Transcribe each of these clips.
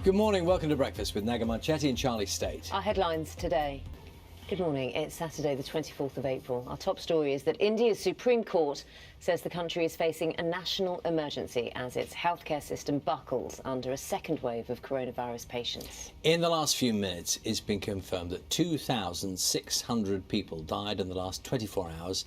Good morning, welcome to Breakfast with Naga Munchetty and Charlie State. Our headlines today. Good morning, it's Saturday the 24th of April. Our top story is that India's Supreme Court says the country is facing a national emergency as its healthcare system buckles under a second wave of coronavirus patients. In the last few minutes, it's been confirmed that 2,600 people died in the last 24 hours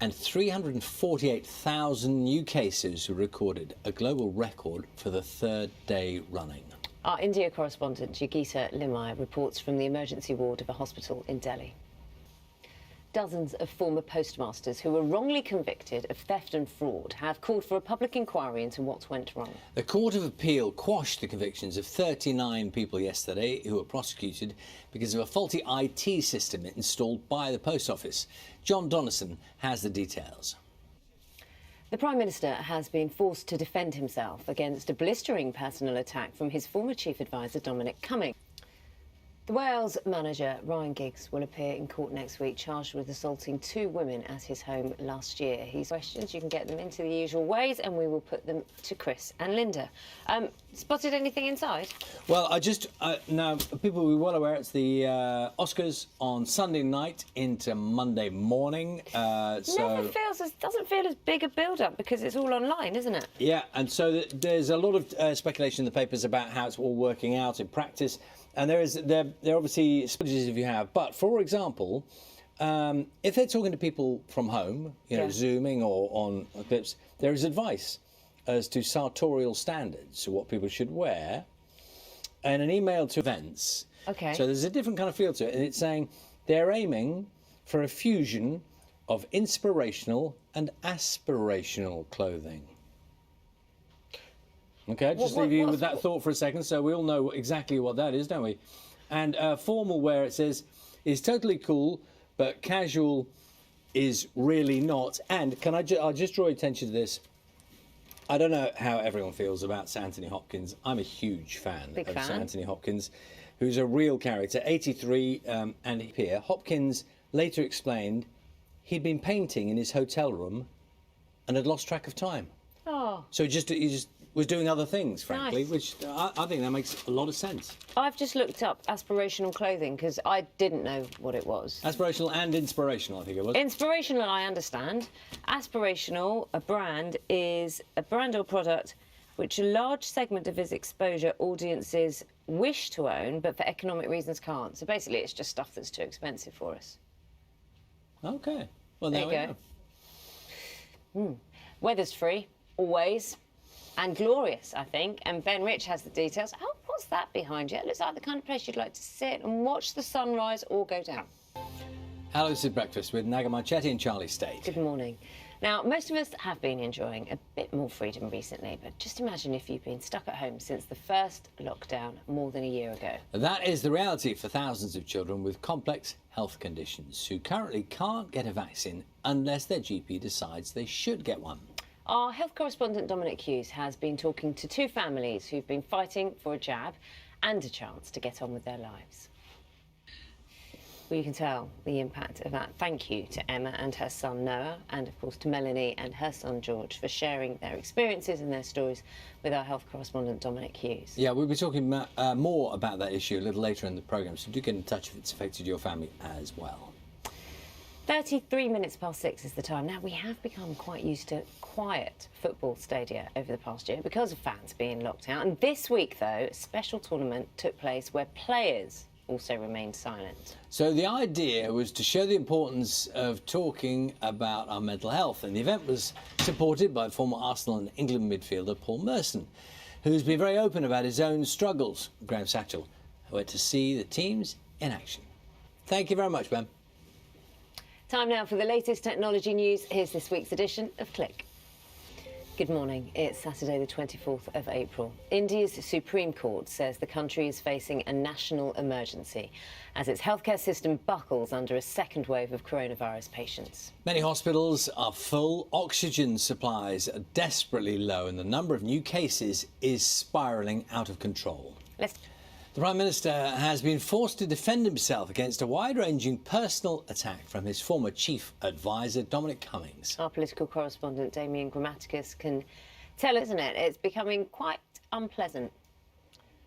and 348,000 new cases were recorded, a global record for the third day running. Our India correspondent Yogita Limai reports from the emergency ward of a hospital in Delhi. Dozens of former postmasters who were wrongly convicted of theft and fraud have called for a public inquiry into what went wrong. The Court of Appeal quashed the convictions of 39 people yesterday who were prosecuted because of a faulty IT system installed by the Post Office. John Donnison has the details. The Prime Minister has been forced to defend himself against a blistering personal attack from his former chief advisor, Dominic Cumming. The Wales manager, Ryan Giggs, will appear in court next week, charged with assaulting two women at his home last year. He's questions, you can get them into the usual ways, and we will put them to Chris and Linda. Spotted anything inside? Well, now, people will be well aware it's the Oscars on Sunday night into Monday morning. Doesn't feel as big a build-up because it's all online, isn't it? Yeah, and so there's a lot of speculation in the papers about how it's all working out in practice. And there are obviously strategies if you have. But, for example, if they're talking to people from home, Zooming or on clips, there is advice as to sartorial standards, so what people should wear, and an email to events. Okay. So there's a different kind of feel to it, and it's saying they're aiming for a fusion of inspirational and aspirational clothing. Okay, just leave you with that thought for a second, so we all know exactly what that is, don't we? And formal wear, it says, is totally cool, but casual is really not. And I'll just draw your attention to this. I don't know how everyone feels about Sir Anthony Hopkins. I'm a huge fan of Sir Anthony Hopkins, who's a real character, 83, and here. Hopkins later explained he'd been painting in his hotel room and had lost track of time. Oh. So he just was doing other things, frankly, nice. Which I think that makes a lot of sense. I've just looked up aspirational clothing because I didn't know what it was. Aspirational and inspirational, I think it was. Inspirational, I understand. Aspirational, a brand, is a brand or product which a large segment of its exposure audiences wish to own, but for economic reasons can't. So basically, it's just stuff that's too expensive for us. OK. Well, there we go. Weather's free, always. And glorious, I think. And Ben Rich has the details. Oh, what's that behind you? It looks like the kind of place you'd like to sit and watch the sunrise or go down. Hello, this is Breakfast with Naga Munchetty and Charlie State. Good morning. Now, most of us have been enjoying a bit more freedom recently, but just imagine if you've been stuck at home since the first lockdown more than a year ago. That is the reality for thousands of children with complex health conditions who currently can't get a vaccine unless their GP decides they should get one. Our health correspondent Dominic Hughes has been talking to two families who've been fighting for a jab and a chance to get on with their lives. Well, you can tell the impact of that. Thank you to Emma and her son Noah, and of course to Melanie and her son George for sharing their experiences and their stories with our health correspondent Dominic Hughes. Yeah, we'll be talking more about that issue a little later in the programme, so do get in touch if it's affected your family as well. 33 minutes past 6 is the time. Now, we have become quite used to quiet football stadia over the past year because of fans being locked out. And this week, though, a special tournament took place where players also remained silent. So the idea was to show the importance of talking about our mental health. And the event was supported by former Arsenal and England midfielder Paul Merson, who's been very open about his own struggles. Graham Satchell went to see the teams in action. Thank you very much, Ben. Time now for the latest technology news. Here's this week's edition of Click. Good morning. It's Saturday the 24th of April. India's Supreme Court says the country is facing a national emergency as its healthcare system buckles under a second wave of coronavirus patients. Many hospitals are full, oxygen supplies are desperately low, and the number of new cases is spiralling out of control. The Prime Minister has been forced to defend himself against a wide-ranging personal attack from his former chief advisor, Dominic Cummings. Our political correspondent, Damien Grammaticus, can tell us, isn't it? It's becoming quite unpleasant.